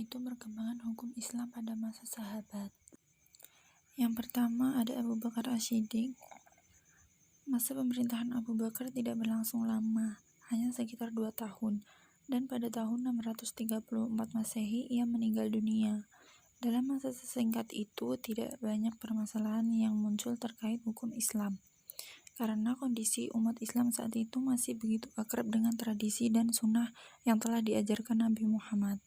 yaitu perkembangan hukum Islam pada masa sahabat. Yang pertama ada Abu Bakar Asy-Syiddiq. Masa pemerintahan Abu Bakar tidak berlangsung lama, hanya sekitar 2 tahun, dan pada tahun 634 Masehi ia meninggal dunia. Dalam masa sesingkat itu tidak banyak permasalahan yang muncul terkait hukum Islam, karena kondisi umat Islam saat itu masih begitu akrab dengan tradisi dan sunnah yang telah diajarkan Nabi Muhammad.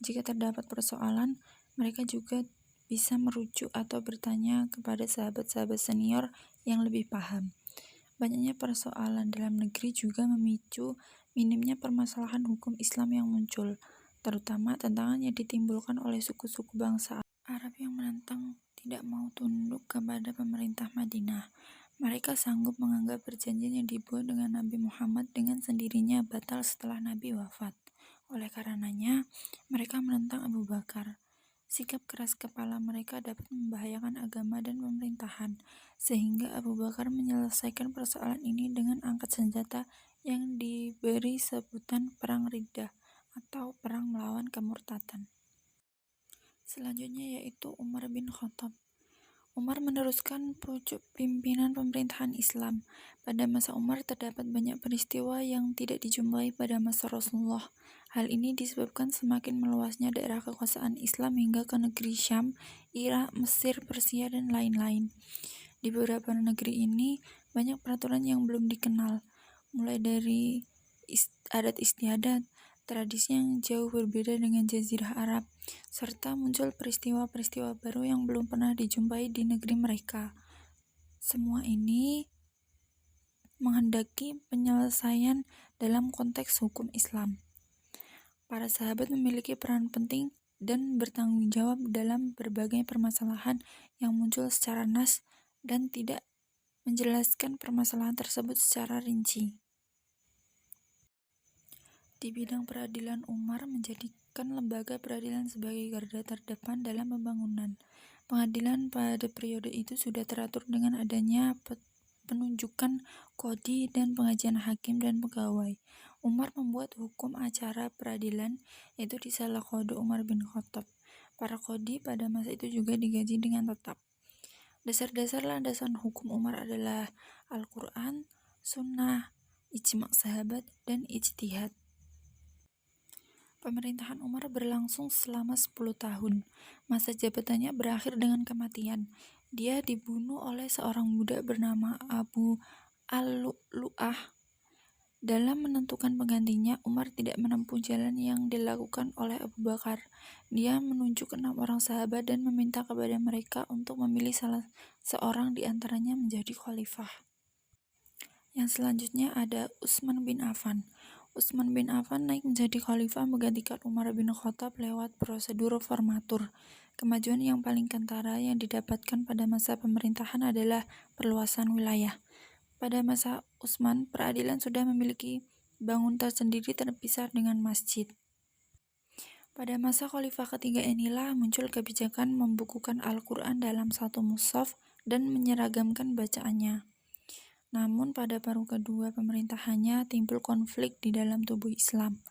Jika terdapat persoalan, mereka juga bisa merujuk atau bertanya kepada sahabat-sahabat senior yang lebih paham. Banyaknya persoalan dalam negeri juga memicu minimnya permasalahan hukum Islam yang muncul, terutama tantangan yang ditimbulkan oleh suku-suku bangsa Arab yang menentang tidak mau tunduk kepada pemerintah Madinah. Mereka sanggup menganggap perjanjian yang dibuat dengan Nabi Muhammad dengan sendirinya batal setelah Nabi wafat. Oleh karenanya, mereka menentang Abu Bakar. Sikap keras kepala mereka dapat membahayakan agama dan pemerintahan, sehingga Abu Bakar menyelesaikan persoalan ini dengan angkat senjata yang diberi sebutan Perang Riddah atau Perang Melawan Kemurtadan. Selanjutnya yaitu Umar bin Khattab. Umar meneruskan pucuk pimpinan pemerintahan Islam. Pada masa Umar terdapat banyak peristiwa yang tidak dijumpai pada masa Rasulullah. Hal ini disebabkan semakin meluasnya daerah kekuasaan Islam hingga ke negeri Syam, Irak, Mesir, Persia, dan lain-lain. Di beberapa negeri ini banyak peraturan yang belum dikenal, mulai dari adat istiadat, tradisi yang jauh berbeda dengan Jazirah Arab, serta muncul peristiwa-peristiwa baru yang belum pernah dijumpai di negeri mereka. Semua ini menghendaki penyelesaian dalam konteks hukum Islam. Para sahabat memiliki peran penting dan bertanggung jawab dalam berbagai permasalahan yang muncul secara nas dan tidak menjelaskan permasalahan tersebut secara rinci. Di bidang peradilan, Umar menjadikan lembaga peradilan sebagai garda terdepan dalam pembangunan. Pengadilan pada periode itu sudah teratur dengan adanya penunjukan qadhi dan pengajian hakim dan pegawai. Umar membuat hukum acara peradilan, yaitu risalah Qadhi Umar bin Khattab. Para qadhi pada masa itu juga digaji dengan tetap. Dasar-dasar landasan hukum Umar adalah Al-Quran, Sunnah, ijma' sahabat, dan ijtihad. Pemerintahan Umar berlangsung selama 10 tahun. Masa jabatannya berakhir dengan kematian. Dia dibunuh oleh seorang budak bernama Abu Al-Lu'lu'ah. Dalam menentukan penggantinya, Umar tidak menempuh jalan yang dilakukan oleh Abu Bakar. Dia menunjuk 6 orang sahabat dan meminta kepada mereka untuk memilih salah seorang di antaranya menjadi khalifah. Yang selanjutnya ada Utsman bin Affan. Utsman bin Affan naik menjadi khalifah menggantikan Umar bin Khattab lewat prosedur formatur. Kemajuan yang paling kentara yang didapatkan pada masa pemerintahan adalah perluasan wilayah. Pada masa Utsman, peradilan sudah memiliki bangun tersendiri terpisah dengan masjid. Pada masa khalifah ketiga inilah muncul kebijakan membukukan Al-Quran dalam satu mushaf dan menyeragamkan bacaannya. Namun pada paruh kedua pemerintahannya timbul konflik di dalam tubuh Islam.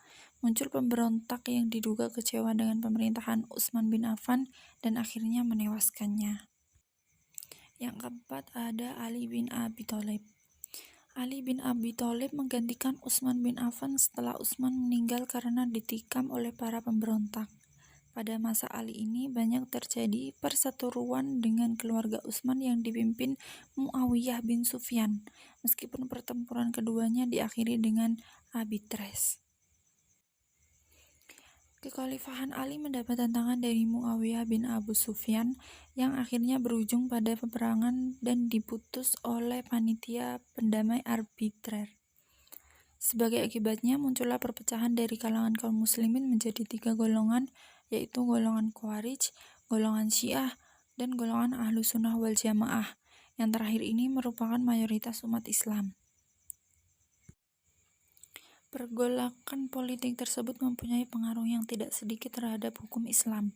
Muncul pemberontak yang diduga kecewa dengan pemerintahan Utsman bin Affan dan akhirnya menewaskannya. Yang keempat ada Ali bin Abi Thalib. Ali bin Abi Thalib menggantikan Utsman bin Affan setelah Utsman meninggal karena ditikam oleh para pemberontak. Pada masa Ali ini banyak terjadi perseteruan dengan keluarga Utsman yang dipimpin Muawiyah bin Sufyan, meskipun pertempuran keduanya diakhiri dengan arbitrase. Kekhalifahan Ali mendapat tantangan dari Muawiyah bin Abu Sufyan yang akhirnya berujung pada peperangan dan diputus oleh panitia pendamai arbitrer. Sebagai akibatnya muncullah perpecahan dari kalangan kaum muslimin menjadi 3 golongan, yaitu golongan Khawarij, golongan Syiah, dan golongan Ahlus Sunnah wal Jamaah. Yang terakhir ini merupakan mayoritas umat Islam. Pergolakan politik tersebut mempunyai pengaruh yang tidak sedikit terhadap hukum Islam,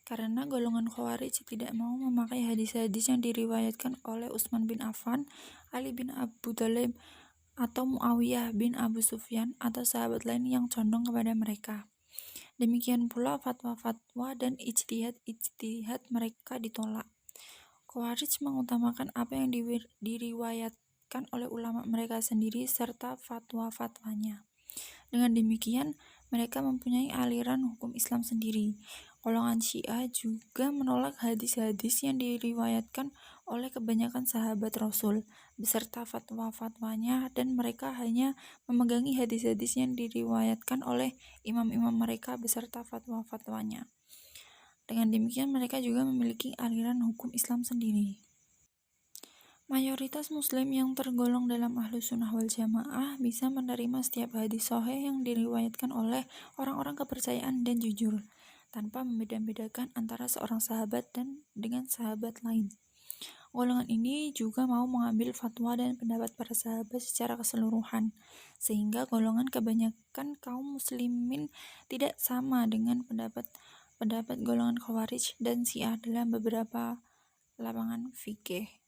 karena golongan Khawarij tidak mau memakai hadis-hadis yang diriwayatkan oleh Utsman bin Affan, Ali bin Abi Thalib, atau Muawiyah bin Abu Sufyan atau sahabat lain yang condong kepada mereka. Demikian pula fatwa-fatwa dan ijtihad-ijtihad mereka ditolak. Khawarij mengutamakan apa yang diriwayatkan oleh ulama mereka sendiri serta fatwa-fatwanya. Dengan demikian, mereka mempunyai aliran hukum Islam sendiri. Golongan Syiah juga menolak hadis-hadis yang diriwayatkan oleh kebanyakan sahabat Rasul beserta fatwa-fatwanya, dan mereka hanya memegangi hadis-hadis yang diriwayatkan oleh imam-imam mereka beserta fatwa-fatwanya. Dengan demikian, mereka juga memiliki aliran hukum Islam sendiri. Mayoritas Muslim yang tergolong dalam Ahlus Sunnah wal Jamaah bisa menerima setiap hadis sahih yang diriwayatkan oleh orang-orang kepercayaan dan jujur, tanpa membeda-bedakan antara seorang sahabat dan dengan sahabat lain. Golongan ini juga mau mengambil fatwa dan pendapat para sahabat secara keseluruhan, sehingga golongan kebanyakan kaum muslimin tidak sama dengan pendapat golongan Khawarij dan Syiah dalam beberapa lapangan fikih.